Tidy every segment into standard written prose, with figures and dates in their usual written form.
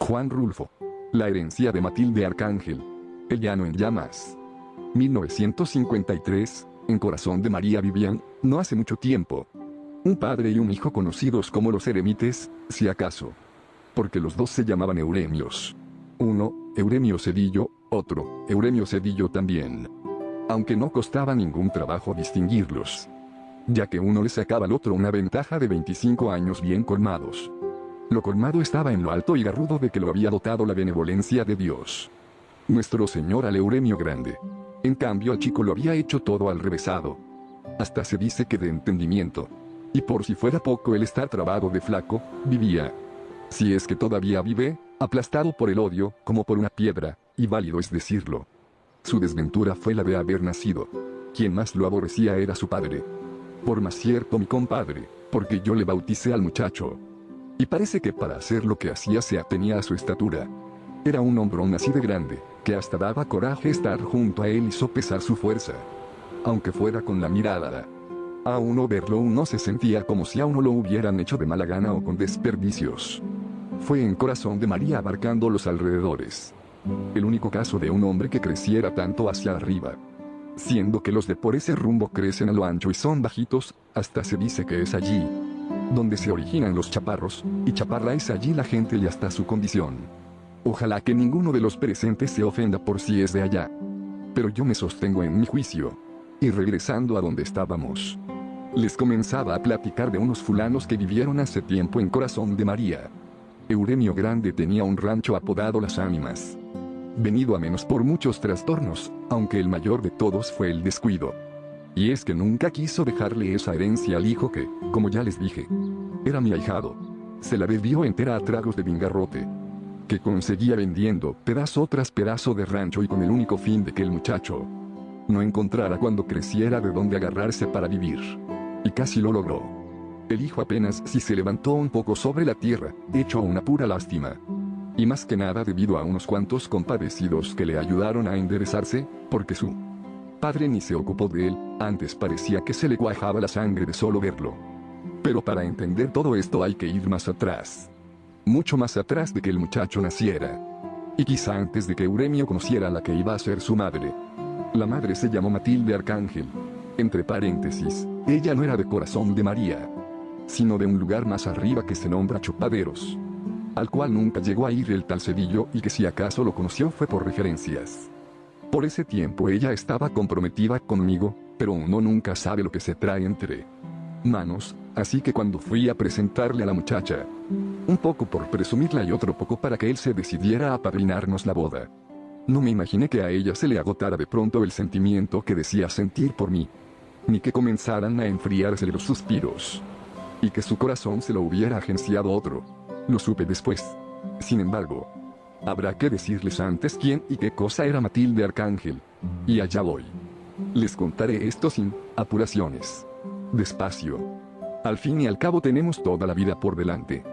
Juan Rulfo. La herencia de Matilde Arcángel. El llano en llamas. 1953, en Corazón de María vivían, no hace mucho tiempo, un padre y un hijo conocidos como los eremites, si acaso. Porque los dos se llamaban Euremios. Uno, Euremio Cedillo, otro, Euremio Cedillo también. Aunque no costaba ningún trabajo distinguirlos, ya que uno le sacaba al otro una ventaja de 25 años bien colmados. Lo colmado estaba en lo alto y garrudo de que lo había dotado la benevolencia de Dios. Nuestro Señor al Euremio grande. En cambio al chico lo había hecho todo al revésado. Hasta se dice que de entendimiento. Y por si fuera poco el estar trabado de flaco, vivía. Si es que todavía vive, aplastado por el odio, como por una piedra, y válido es decirlo. Su desventura fue la de haber nacido. Quien más lo aborrecía era su padre. Por más cierto mi compadre, porque yo le bauticé al muchacho. Y parece que para hacer lo que hacía se atenía a su estatura. Era un hombrón así de grande, que hasta daba coraje estar junto a él y sopesar su fuerza. Aunque fuera con la mirada. A uno verlo uno se sentía como si a uno lo hubieran hecho de mala gana o con desperdicios. Fue en Corazón de María abarcando los alrededores. El único caso de un hombre que creciera tanto hacia arriba. Siendo que los de por ese rumbo crecen a lo ancho y son bajitos, hasta se dice que es allí donde se originan los chaparros, y chaparra es allí la gente y hasta su condición. Ojalá que ninguno de los presentes se ofenda por si es de allá. Pero yo me sostengo en mi juicio. Y regresando a donde estábamos, les comenzaba a platicar de unos fulanos que vivieron hace tiempo en Corazón de María. Euremio Grande tenía un rancho apodado Las Ánimas. Venido a menos por muchos trastornos, aunque el mayor de todos fue el descuido. Y es que nunca quiso dejarle esa herencia al hijo que, como ya les dije, era mi ahijado. Se la bebió entera a tragos de vingarrote, que conseguía vendiendo pedazo tras pedazo de rancho y con el único fin de que el muchacho no encontrara cuando creciera de dónde agarrarse para vivir. Y casi lo logró. El hijo apenas si se levantó un poco sobre la tierra, hecho una pura lástima. Y más que nada debido a unos cuantos compadecidos que le ayudaron a enderezarse, porque su padre ni se ocupó de él, antes parecía que se le cuajaba la sangre de solo verlo. Pero para entender todo esto hay que ir más atrás. Mucho más atrás de que el muchacho naciera. Y quizá antes de que Euremio conociera a la que iba a ser su madre. La madre se llamó Matilde Arcángel. Entre paréntesis, ella no era de Corazón de María, sino de un lugar más arriba que se nombra Chupaderos, al cual nunca llegó a ir el tal Cedillo y que si acaso lo conoció fue por referencias. Por ese tiempo ella estaba comprometida conmigo, pero uno nunca sabe lo que se trae entre manos, así que cuando fui a presentarle a la muchacha, un poco por presumirla y otro poco para que él se decidiera a apadrinarnos la boda, no me imaginé que a ella se le agotara de pronto el sentimiento que decía sentir por mí, ni que comenzaran a enfriarse los suspiros, y que su corazón se lo hubiera agenciado otro. Lo supe después. Sin embargo, habrá que decirles antes quién y qué cosa era Matilde Arcángel. Y allá voy. Les contaré esto sin apuraciones. Despacio. Al fin y al cabo tenemos toda la vida por delante.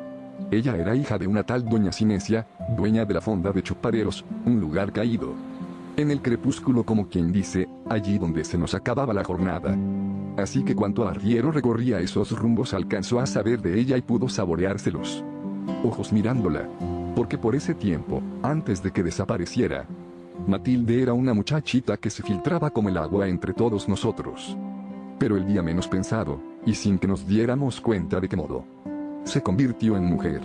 Ella era hija de una tal doña Sinesia, dueña de la fonda de Chupaderos, un lugar caído en el crepúsculo, como quien dice, allí donde se nos acababa la jornada. Así que cuanto arriero recorría esos rumbos alcanzó a saber de ella y pudo saboreárselos ojos mirándola. Porque por ese tiempo, antes de que desapareciera, Matilde era una muchachita que se filtraba como el agua entre todos nosotros. Pero el día menos pensado, y sin que nos diéramos cuenta de qué modo, se convirtió en mujer.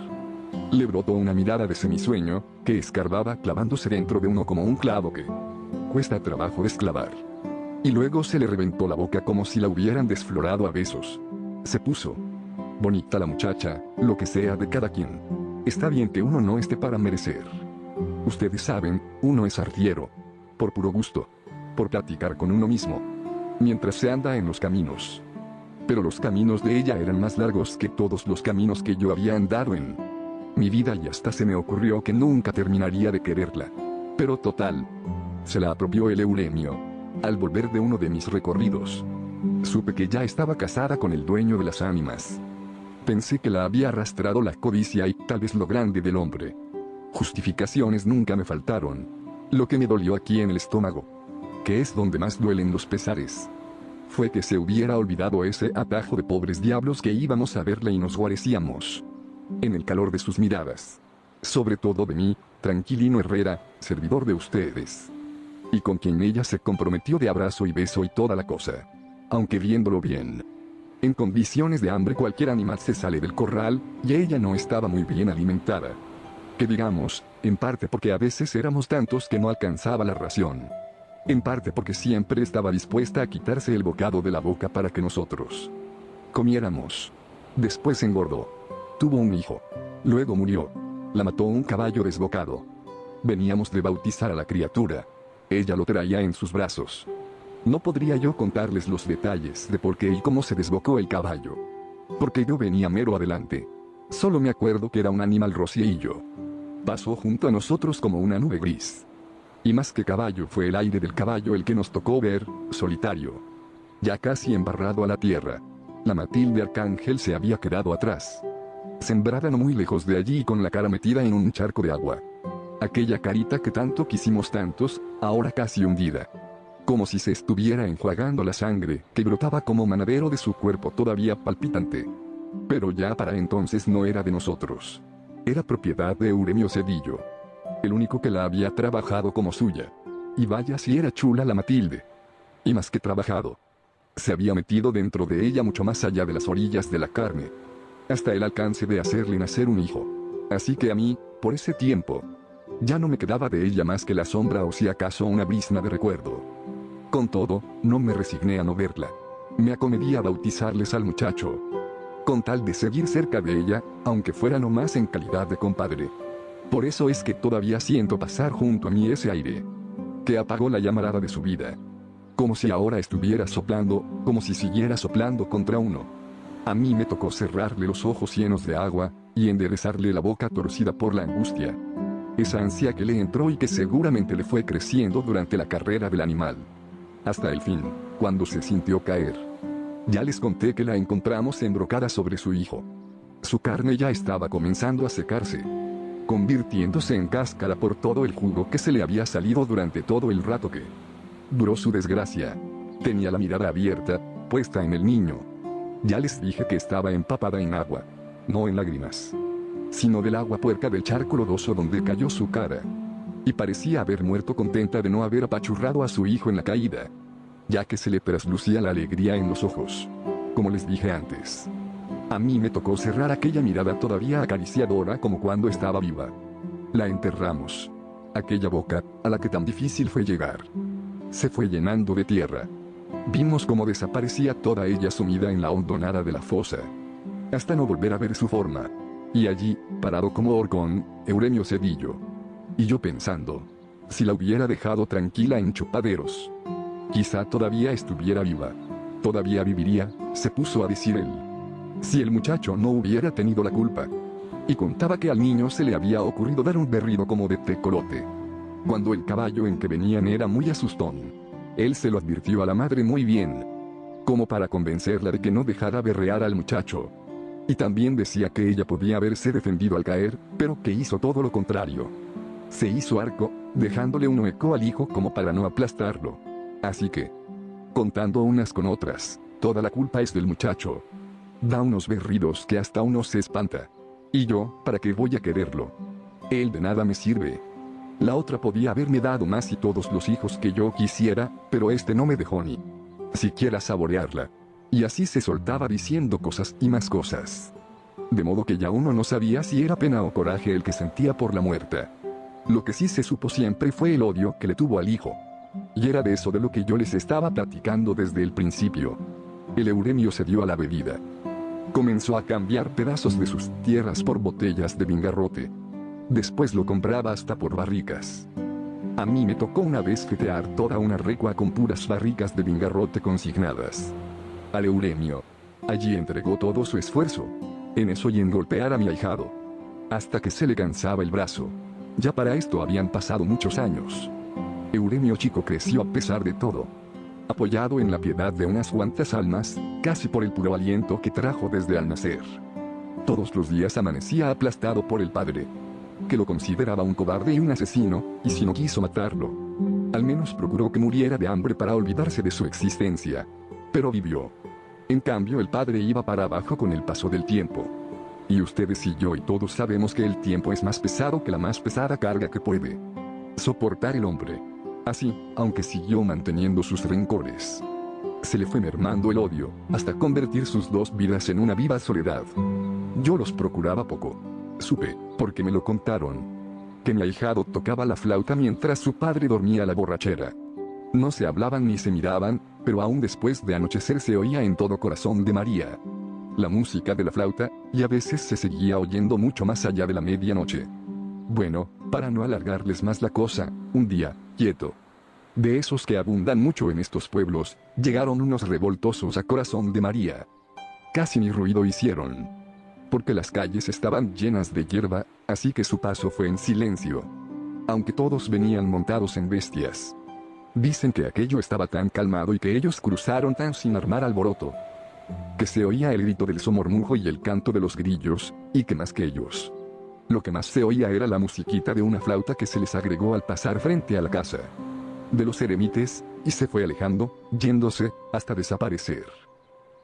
Le brotó una mirada de semisueño, que escarbaba clavándose dentro de uno como un clavo que cuesta trabajo desclavar. Y luego se le reventó la boca como si la hubieran desflorado a besos. Se puso bonita la muchacha, lo que sea de cada quien. Está bien que uno no esté para merecer. Ustedes saben, uno es arriero. Por puro gusto. Por platicar con uno mismo. Mientras se anda en los caminos. Pero los caminos de ella eran más largos que todos los caminos que yo había andado en mi vida y hasta se me ocurrió que nunca terminaría de quererla. Pero total. Se la apropió el Euremio. Al volver de uno de mis recorridos, supe que ya estaba casada con el dueño de Las Ánimas. Pensé que la había arrastrado la codicia y tal vez lo grande del hombre. Justificaciones nunca me faltaron. Lo que me dolió aquí en el estómago, que es donde más duelen los pesares, fue que se hubiera olvidado ese atajo de pobres diablos que íbamos a verle y nos guarecíamos en el calor de sus miradas. sobre todo de mí, Tranquilino Herrera, servidor de ustedes. Y con quien ella se comprometió de abrazo y beso y toda la cosa. Aunque viéndolo bien, en condiciones de hambre cualquier animal se sale del corral, y ella no estaba muy bien alimentada. Que digamos, en parte porque a veces éramos tantos que no alcanzaba la ración. En parte porque siempre estaba dispuesta a quitarse el bocado de la boca para que nosotros comiéramos. Después engordó. Tuvo un hijo. Luego murió. La mató un caballo desbocado. Veníamos de bautizar a la criatura. Ella lo traía en sus brazos. No podría yo contarles los detalles de por qué y cómo se desbocó el caballo. Porque yo venía mero adelante. Solo me acuerdo que era un animal rocío. Pasó junto a nosotros como una nube gris. Y más que caballo fue el aire del caballo el que nos tocó ver, solitario. Ya casi embarrado a la tierra. La Matilde Arcángel se había quedado atrás. Sembrada no muy lejos de allí y con la cara metida en un charco de agua. Aquella carita que tanto quisimos tantos, ahora casi hundida. Como si se estuviera enjuagando la sangre, que brotaba como manadero de su cuerpo todavía palpitante. Pero ya para entonces no era de nosotros. Era propiedad de Euremio Cedillo. El único que la había trabajado como suya. Y vaya si era chula la Matilde. Y más que trabajado. Se había metido dentro de ella mucho más allá de las orillas de la carne. Hasta el alcance de hacerle nacer un hijo. Así que a mí, por ese tiempo, ya no me quedaba de ella más que la sombra o si acaso una brisna de recuerdo. Con todo, no me resigné a no verla. Me acomedí a bautizarles al muchacho. Con tal de seguir cerca de ella, aunque fuera nomás en calidad de compadre. Por eso es que todavía siento pasar junto a mí ese aire que apagó la llamarada de su vida. Como si ahora estuviera soplando, como si siguiera soplando contra uno. A mí me tocó cerrarle los ojos llenos de agua, y enderezarle la boca torcida por la angustia. Esa ansia que le entró y que seguramente le fue creciendo durante la carrera del animal. Hasta el fin, cuando se sintió caer. Ya les conté que la encontramos embrocada sobre su hijo. Su carne ya estaba comenzando a secarse, convirtiéndose en cáscara por todo el jugo que se le había salido durante todo el rato que duró su desgracia. Tenía la mirada abierta, puesta en el niño. Ya les dije que estaba empapada en agua, no en lágrimas, sino del agua puerca del charco lodoso donde cayó su cara. Y parecía haber muerto contenta de no haber apachurrado a su hijo en la caída, ya que se le traslucía la alegría en los ojos. Como les dije antes, a mí me tocó cerrar aquella mirada todavía acariciadora como cuando estaba viva. La enterramos. Aquella boca, a la que tan difícil fue llegar, se fue llenando de tierra. Vimos cómo desaparecía toda ella sumida en la hondonada de la fosa, hasta no volver a ver su forma. Y allí, parado como horcón, Euremio Cedillo. Y yo pensando, si la hubiera dejado tranquila en Chupaderos, quizá todavía estuviera viva. Todavía viviría, se puso a decir él. Si el muchacho no hubiera tenido la culpa. Y contaba que al niño se le había ocurrido dar un berrido como de tecolote. Cuando el caballo en que venían era muy asustón. Él se lo advirtió a la madre muy bien, como para convencerla de que no dejara berrear al muchacho. Y también decía que ella podía haberse defendido al caer, pero que hizo todo lo contrario. Se hizo arco, dejándole un hueco al hijo como para no aplastarlo. Así que, contando unas con otras, toda la culpa es del muchacho. Da unos berridos que hasta uno se espanta. Y yo, ¿para qué voy a quererlo? Él de nada me sirve. La otra podía haberme dado más y todos los hijos que yo quisiera, pero este no me dejó ni siquiera saborearla. Y así se soltaba diciendo cosas y más cosas. De modo que ya uno no sabía si era pena o coraje el que sentía por la muerta. Lo que sí se supo siempre fue el odio que le tuvo al hijo. Y era de eso de lo que yo les estaba platicando desde el principio. El Euremio se dio a la bebida. Comenzó a cambiar pedazos de sus tierras por botellas de vingarrote. Después lo compraba hasta por barricas. A mí me tocó una vez fetear toda una recua con puras barricas de vingarrote consignadas al Euremio. Allí entregó todo su esfuerzo en eso y en golpear a mi ahijado, hasta que se le cansaba el brazo. Ya para esto habían pasado muchos años. Euremio chico creció a pesar de todo, apoyado en la piedad de unas cuantas almas, casi por el puro aliento que trajo desde al nacer. Todos los días amanecía aplastado por el padre, que lo consideraba un cobarde y un asesino, y si no quiso matarlo, al menos procuró que muriera de hambre para olvidarse de su existencia. Pero vivió. En cambio el padre iba para abajo con el paso del tiempo. Y ustedes y yo y todos sabemos que el tiempo es más pesado que la más pesada carga que puede soportar el hombre. Así, aunque siguió manteniendo sus rencores, se le fue mermando el odio, hasta convertir sus dos vidas en una viva soledad. Yo los procuraba poco. Supe, porque me lo contaron, que mi ahijado tocaba la flauta mientras su padre dormía a la borrachera. No se hablaban ni se miraban, pero aún después de anochecer se oía en todo corazón de María la música de la flauta, y a veces se seguía oyendo mucho más allá de la medianoche. Bueno, para no alargarles más la cosa, un día, quieto, de esos que abundan mucho en estos pueblos, llegaron unos revoltosos a corazón de María. Casi ni ruido hicieron, porque las calles estaban llenas de hierba, así que su paso fue en silencio. Aunque todos venían montados en bestias. Dicen que aquello estaba tan calmado y que ellos cruzaron tan sin armar alboroto, que se oía el grito del somormujo y el canto de los grillos, y que más que ellos, lo que más se oía era la musiquita de una flauta que se les agregó al pasar frente a la casa de los eremites, y se fue alejando, yéndose, hasta desaparecer.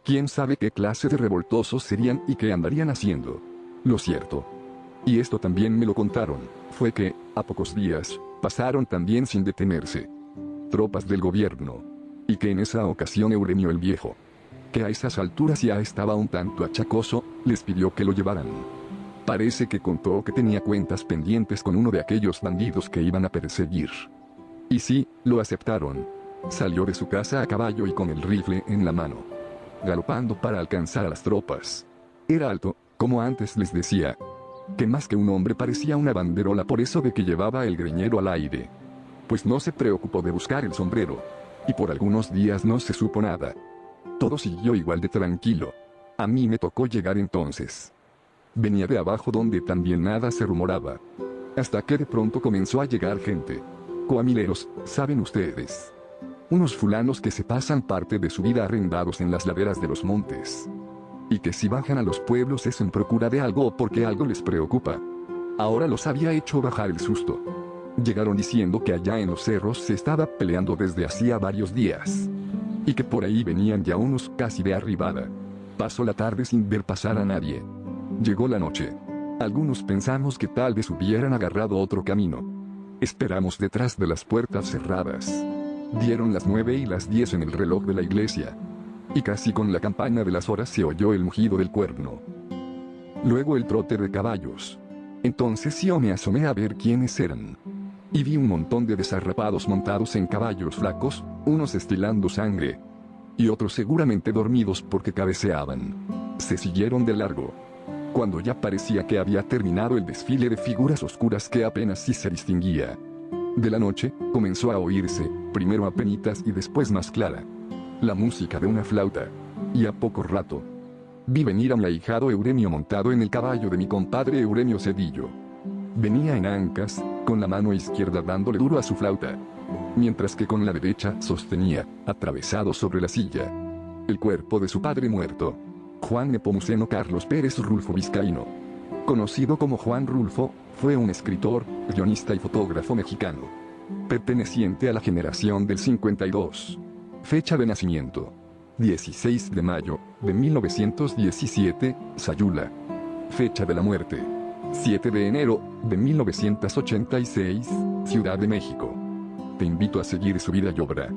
¿Quién sabe qué clase de revoltosos serían y qué andarían haciendo? Lo cierto, y esto también me lo contaron, fue que, a pocos días, pasaron también sin detenerse tropas del gobierno, y que en esa ocasión Euremio el Viejo, que a esas alturas ya estaba un tanto achacoso, les pidió que lo llevaran. Parece que contó que tenía cuentas pendientes con uno de aquellos bandidos que iban a perseguir. Y sí, lo aceptaron. Salió de su casa a caballo y con el rifle en la mano, galopando para alcanzar a las tropas. Era alto, como antes les decía, que más que un hombre parecía una banderola por eso de que llevaba el greñero al aire. Pues no se preocupó de buscar el sombrero. Y por algunos días no se supo nada. Todo siguió igual de tranquilo. A mí me tocó llegar entonces. Venía de abajo donde también nada se rumoraba. Hasta que de pronto comenzó a llegar gente. Coamileros, saben ustedes. Unos fulanos que se pasan parte de su vida arrendados en las laderas de los montes. Y que si bajan a los pueblos es en procura de algo o porque algo les preocupa. Ahora los había hecho bajar el susto. Llegaron diciendo que allá en los cerros se estaba peleando desde hacía varios días. Y que por ahí venían ya unos casi de arribada. Pasó la tarde sin ver pasar a nadie. Llegó la noche. Algunos pensamos que tal vez hubieran agarrado otro camino. Esperamos detrás de las puertas cerradas. Dieron las 9 y las 10 en el reloj de la iglesia. Y casi con la campana de las horas se oyó el mugido del cuerno. Luego el trote de caballos. Entonces yo me asomé a ver quiénes eran. Y vi un montón de desarrapados montados en caballos flacos, unos estilando sangre. Y otros seguramente dormidos porque cabeceaban. Se siguieron de largo. Cuando ya parecía que había terminado el desfile de figuras oscuras que apenas sí se distinguía. De la noche, comenzó a oírse, primero apenitas y después más clara, la música de una flauta. Y a poco rato, vi venir a mi ahijado Euremio montado en el caballo de mi compadre Euremio Cedillo. Venía en ancas, con la mano izquierda dándole duro a su flauta, mientras que con la derecha sostenía, atravesado sobre la silla, el cuerpo de su padre muerto, Juan Nepomuceno Carlos Pérez Rulfo Vizcaíno. Conocido como Juan Rulfo, fue un escritor, guionista y fotógrafo mexicano, perteneciente a la generación del 52. Fecha de nacimiento: 16 de mayo de 1917, Sayula. Fecha de la muerte: 7 de enero de 1986, Ciudad de México. Te invito a seguir su vida y obra.